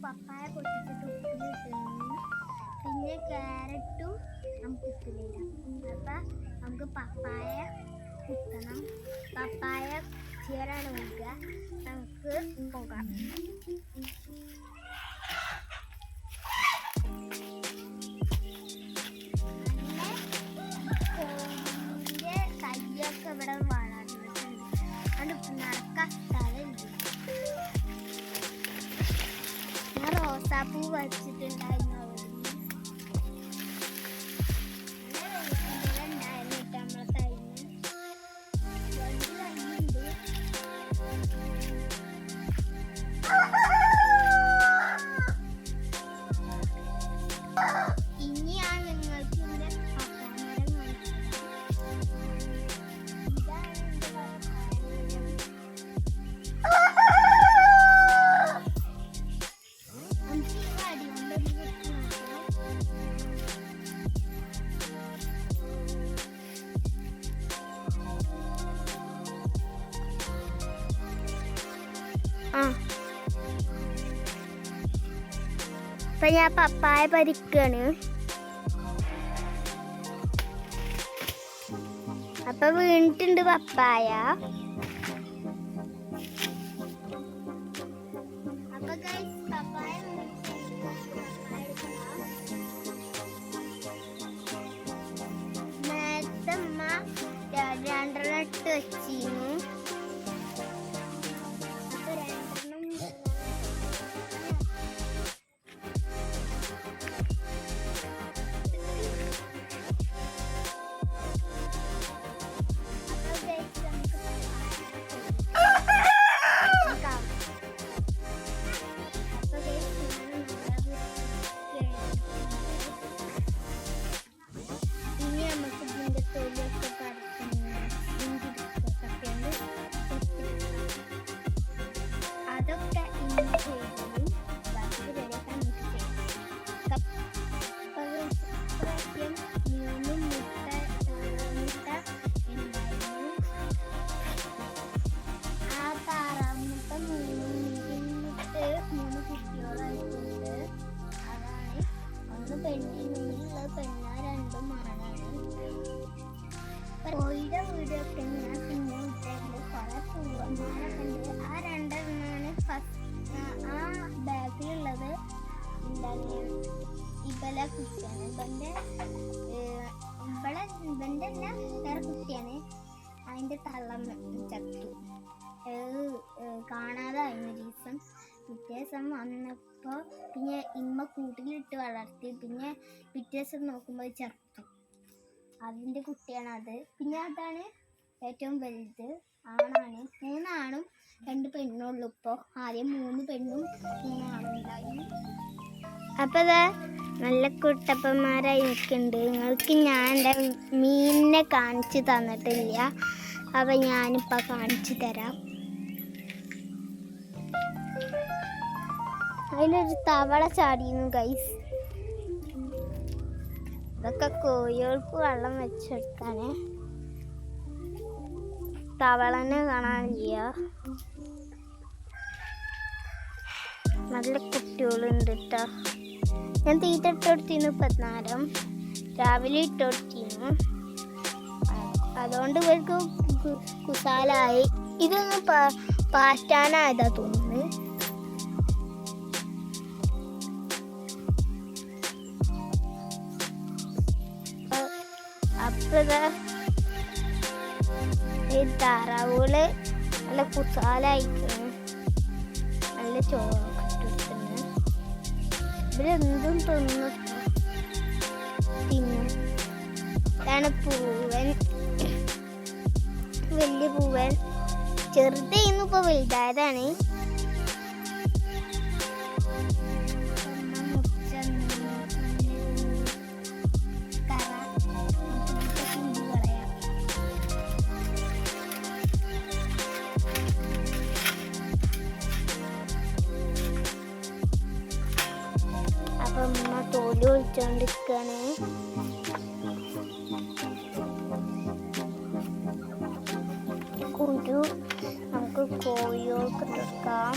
പപ്പായ പൊട്ടിച്ചിട്ട് ഉപ്പിലിട്ടിരുന്നു. പിന്നെ ക്യാരറ്റും നമുക്ക് ഉപ്പിലിടാം. അപ്പം നമുക്ക് പപ്പായ കുത്തണം. പപ്പായ ചീരാണ് വെക്കുക. നമുക്ക് പോകാം. കയ്യൊക്കെ ഇവിടെ വളർന്നിട്ടുണ്ട്. അതുകൊണ്ട് നടക്കാൻ സ്ഥലമില്ല. ഞാൻ റോസാപ്പൂ വച്ചിട്ടുണ്ടായിരുന്നു. ഇനിയാണ് നിങ്ങൾക്ക് ഇതിന്റെ പപ്പായമരം അപ്പൊ ഞാൻ പപ്പായ പരിക്കാണ്. അപ്പൊ വീണിട്ടുണ്ട് പപ്പായ. അപ്പൊ പപ്പായ നേരത്തെ അമ്മ 2 ഇട്ട് വെച്ചിരുന്നു. കോഴിയുടെ വീടൊക്കെ ഞാൻ പിന്നെ ഇട്ടിട്ടുണ്ട്. കുറെ പൂവന്മാരൊക്കെ ഉണ്ട്. ആ 2 എണ്ണമാണ് ആ ബാഗിലുള്ളത്. എന്താണ് ഇബല കുട്ടിയാണ്. ഇവന്റെ തന്നെ വേറെ കുട്ടിയാണ്. അതിന്റെ തള്ളം ചത്തു കാണാതായിരുന്നു ഒരു ദിവസം. പിറ്റേ ദിവസം വന്നപ്പോൾ പിന്നെ ഇമ്മ കൂട്ടിലിട്ട് വളർത്തി. പിന്നെ പിറ്റേ ദിവസം നോക്കുമ്പോൾ ചത്തു. അതിൻ്റെ കുട്ടിയാണ് അത്. പിന്നെ അതാണ് ഏറ്റവും വലുത്. ആണാണ്. 3 ആണും 2 പെണ്ണും ഉള്ളു. ഇപ്പോൾ ആദ്യം 3 പെണ്ണും 3 ആണും ഉണ്ടായിരുന്നു. അപ്പോൾ അതാ നല്ല കുട്ടപ്പന്മാരായി നിൽക്കുന്നുണ്ട്. നിങ്ങൾക്ക് ഞാൻ എൻ്റെ മീനിനെ കാണിച്ചു തന്നിട്ടില്ല. അപ്പം ഞാനിപ്പോൾ കാണിച്ചു തരാം. അതിലൊരു തവള ചാടിയിരുന്നു ഗൈസ്. ഇതൊക്കെ കോഴികൾക്ക് വെള്ളം വെച്ചെടുക്കാനേ. തവളനെ കാണാനില്ല. നല്ല കുട്ടികളുണ്ട് കേട്ടോ. ഞാൻ തീറ്റ ഇട്ടുകൊടുത്തിരുന്നു 14 രാവിലെ ഇട്ടുകൊടുത്തിരുന്നു. അതുകൊണ്ട് ഇവർക്ക് കുസാലായി. ഇതൊന്ന് പാറ്റാനായതാ തോന്നുന്നു. അപ്പതാ ഈ താറാവുകള് നല്ല കുസാലായിക്കുന്നു. നല്ല ചോറൊക്കെ ഇട്ടിരിക്കുന്നു. ഇവരെന്തും തിന്നും. ഇതാണ് പൂവൻ. വലിയ പൂവൻ. ചെറുതായിരുന്നു, ഇപ്പൊ വലുതായതാണ്. അപ്പം അമ്മ തോല് ഒഴിച്ചോണ്ടിരിക്കാണ്. കുരു നമുക്ക് കോഴികൾക്ക് ഇട്ടെടുക്കാം.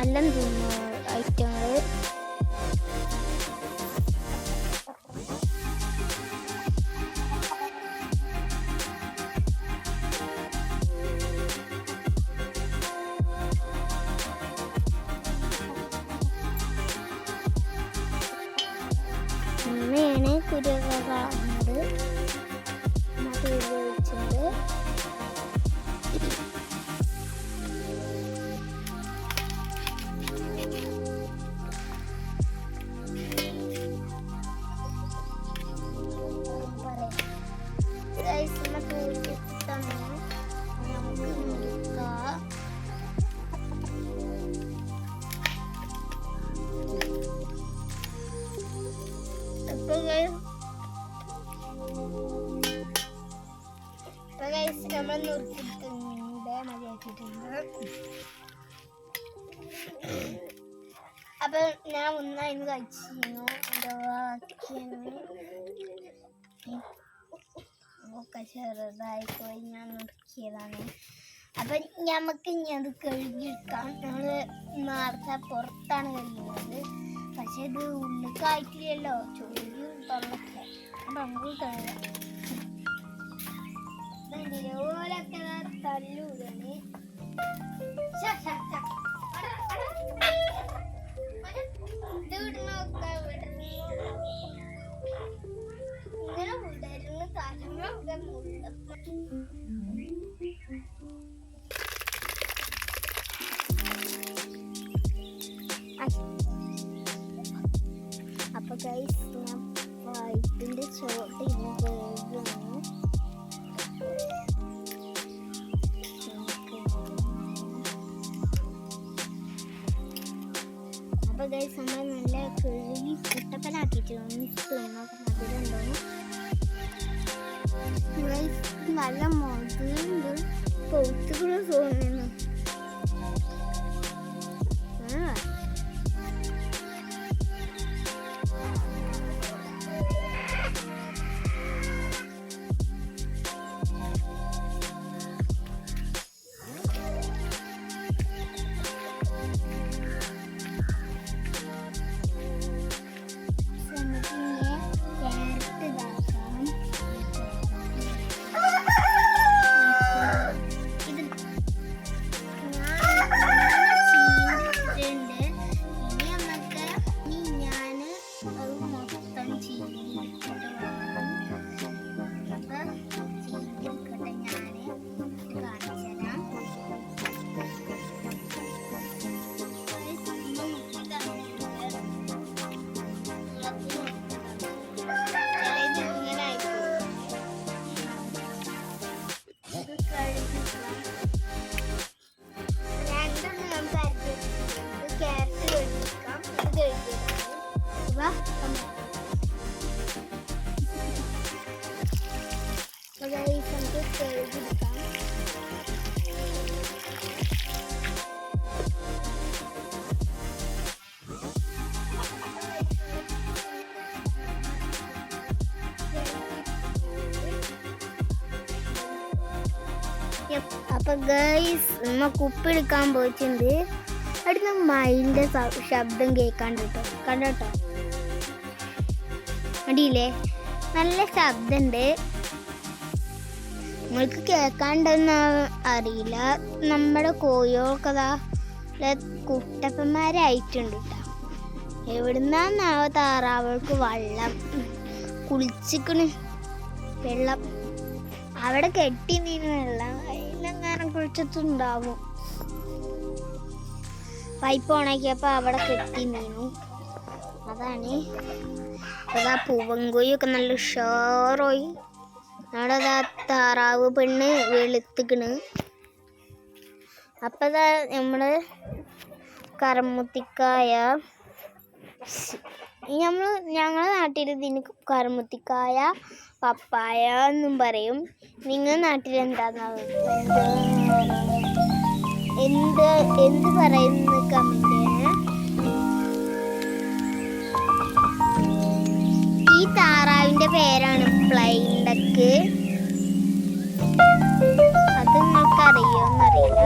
നല്ല ഐറ്റങ്ങൾ. അമ്മയാണ് കുരുവ കാണുന്നത്. അത് ഉപയോഗിച്ചിട്ടുണ്ട്. നമ്മൾ നുറുക്കിയിട്ടുണ്ട്, മതിയാക്കിയിട്ടുണ്ട്. അപ്പൊ ഞാൻ ഒന്നായിരുന്നു കഴിച്ചിരുന്നു. ഒക്കെ ചെറുതായിപ്പോയി, ഞാൻ നുറുക്കിയതാണ്. അപ്പൊ ഞമ്മക്ക് ഇനി അത് കഴുകിയെടുക്കാം. നമ്മള് നേരത്തെ പുറത്താണ് കഴിയുന്നത്, പക്ഷെ ഇത് ഉള്ളിക്കായിട്ടില്ലല്ലോ, ചൊറിയും തൊള്ളൊക്കെ. അപ്പൊ നമുക്ക് കഴുകാം. ഓലൊക്കെ തല്ലൂരാണ്. ഇങ്ങനെ വിടരുന്ന് തലമൊക്കെ മുള്ള. അപ്പൊ ഗൈസ് ഞാൻ പൈപ്പിന്റെ ചോട്ട് ഇങ്ങനെ കഴുകുകയാണ്. അപ്പൊ ഗൈസ് നമ്മൾ നല്ല കഴുകി കുട്ടപ്പനാക്കിയിട്ടുണ്ട്. അതിലുണ്ടോന്ന് നല്ല മുളകുണ്ട്, പൊത്തുകൂടെ തോന്നുന്നു. അപ്പൊ ഗൈസ് നമുക്ക് ഉപ്പെടുക്കാൻ പോയിട്ടുണ്ട്. അടുത്ത മയിലിന്റെ ശബ്ദം കേൾക്കാണ്ട് കണ്ടോ, അടിയില്ലേ നല്ല ശബ്ദമുണ്ട്. നമ്മൾക്ക് കേൾക്കാണ്ടെന്ന് അറിയില്ല. നമ്മുടെ കോഴികൾക്കതാ കുട്ടപ്പന്മാരായിട്ടുണ്ട് കേട്ടോ. എവിടുന്നാന്നാവോ താറാവൾക്ക് വെള്ളം കുളിച്ചിക്കണ്. വെള്ളം അവിടെ കെട്ടി നീന് വെള്ളം അതിനെങ്ങാനും കുളിച്ചിട്ടുണ്ടാവും. പൈപ്പ് ഓണാക്കിയപ്പോൾ അവിടെ കെട്ടി നീനു. അതാണ് അതാ പൂവൻകോയൊക്കെ നല്ല ഉഷാറായി. അവിടെ താറാവ് പെണ്ണ് വെളുത്തിക്കണ്. അപ്പം നമ്മള് കറമുത്തിക്കായ, ഞങ്ങളെ നാട്ടിൽ ഇതിന് കറമുത്തിക്കായ പപ്പായ എന്നും പറയും. നിങ്ങളുടെ നാട്ടിൽ എന്താന്ന് എന്ത് പറയുന്നു കമന്റ് ചെയ്യണേ. ഈ താറാവിന്റെ പേരാണ് പ്ലെയിൻ ഡക്ക്. അത് നിങ്ങൾക്ക് അറിയോന്നറിയില്ല.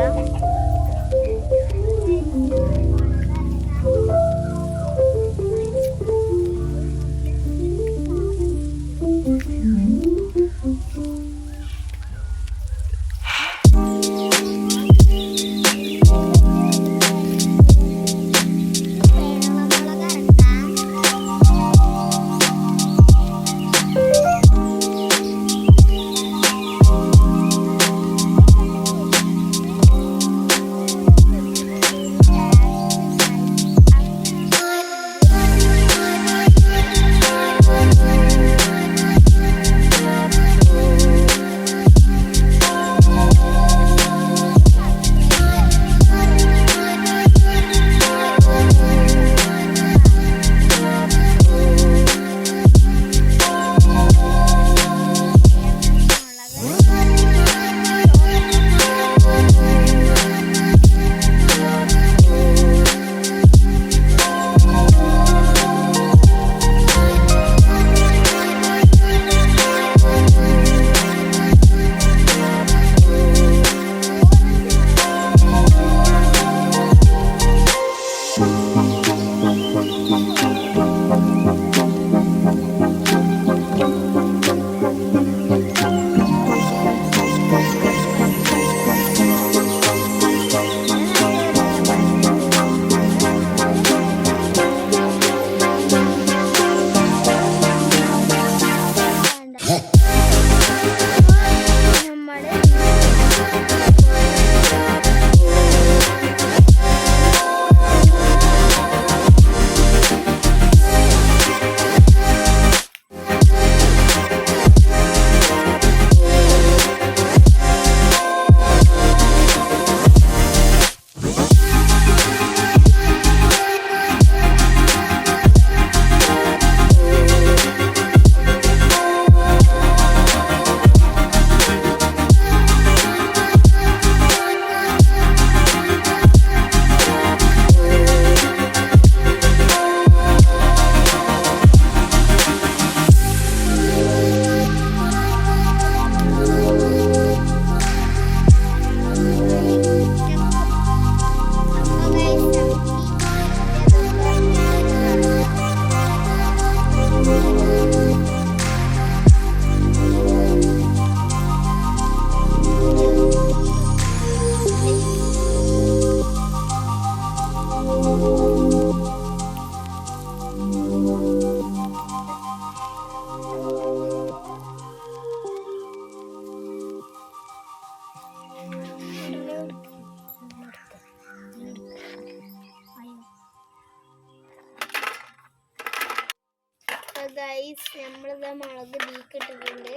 ഗൈസ് നമ്മളിതാ മുളക് ബീക്കിട്ടിട്ടുണ്ട്.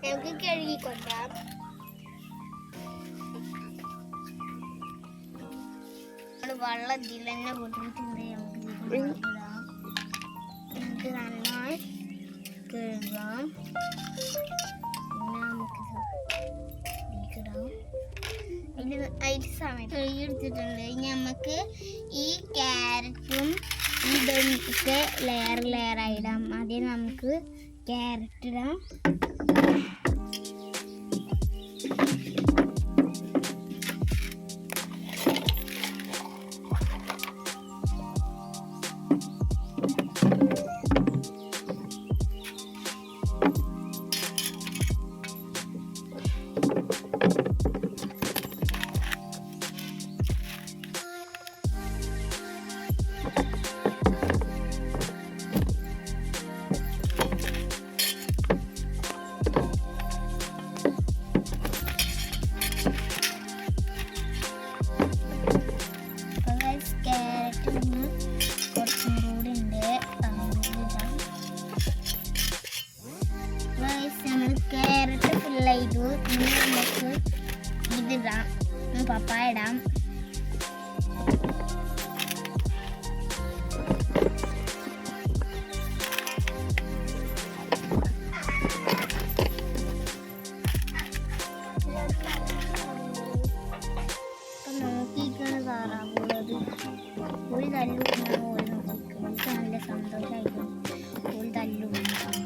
നമുക്ക് കഴുകിക്കൊണ്ടാം. വെള്ളം ഇതിൽ തന്നെ പൊട്ടിയിട്ടുണ്ട്. നമുക്ക് നന്നായി കഴുകാം. പിന്നെ നമുക്ക് ബീക്കിടാം. അതിന് സമയം കഴുകിയെടുത്തിട്ടുണ്ട്. ഇനി നമുക്ക് ഈ ക്യാരറ്റും ഇതൊക്കെ ലെയർ ആയിടാം. ആദ്യം നമുക്ക് ക്യാരറ്റ് ഇടാം. ക്യാരറ്റ് ഫുൾ ചെയ്തു. ഇനി നമുക്ക് ഇതിടാം. പപ്പായ ഇടാം. നോക്കിയിരിക്കാണ് താറാവുള്ളത്. ഒരു തല്ലുണ്ടാകും. ഓടി നോക്കിയിരിക്കും. എനിക്ക് നല്ല സന്തോഷമായിരിക്കും. ഒരു തല്ലുണ്ടാകും.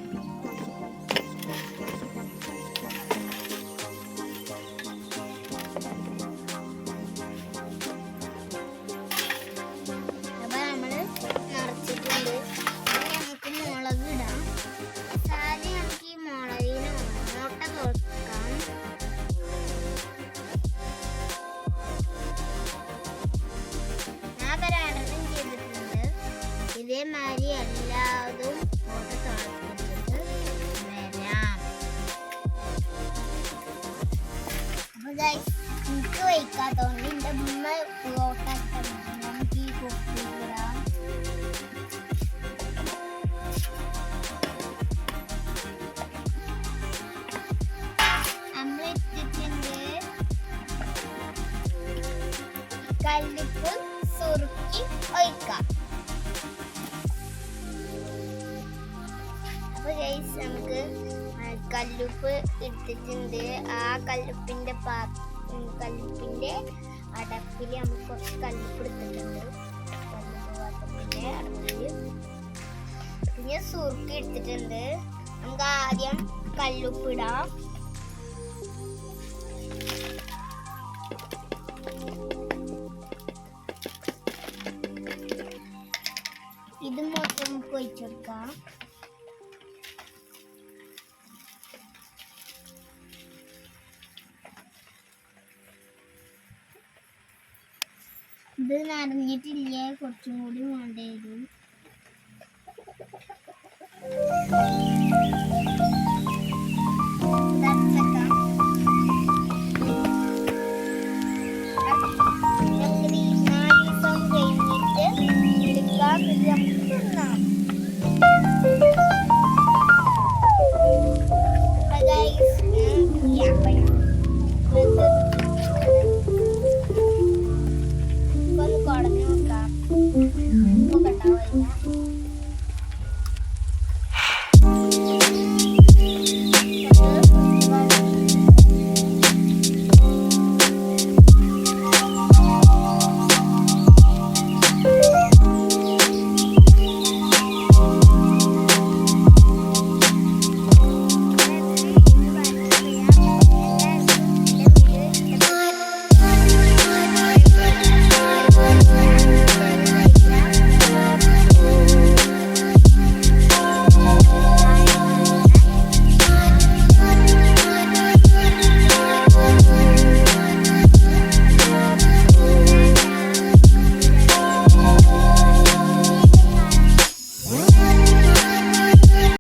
ഇതേമാതിരി എല്ലാതും ഫോട്ടോ തിളപ്പിച്ചിട്ട് വരാം. അപ്പൊ എനിക്ക് വയ്ക്കാത്തോണ്ട് എന്റെ ഉമ്മ ഫോട്ടോ നമുക്ക് ഈ കുപ്പിയിടാം. നമ്മൾ ഇട്ടിട്ടുണ്ട് കല്ലുപ്പ് സുറുക്കി ഒഴിക്കാം. അപ്പൊ ഗൈസ് നമുക്ക് കല്ലുപ്പ് എടുത്തിട്ടുണ്ട്. ആ കല്ലുപ്പിന്റെ അടപ്പിൽ നമുക്ക് കുറച്ച് കല്ലുപ്പ് എടുത്തിട്ടുണ്ട്. കല്ലുപ്പ് പാത്രത്തിന്റെ അടപ്പില് പിന്നെ സുറുക്കി എടുത്തിട്ടുണ്ട്. നമുക്ക് ആദ്യം കല്ലുപ്പ് ഇടാം. ഇത് മൊത്തം നമുക്ക് ഒഴിച്ചെടുക്കാം. ഇത് നനഞ്ഞിട്ടില്ല, കുറച്ചും കൂടി വേണ്ടി വരും.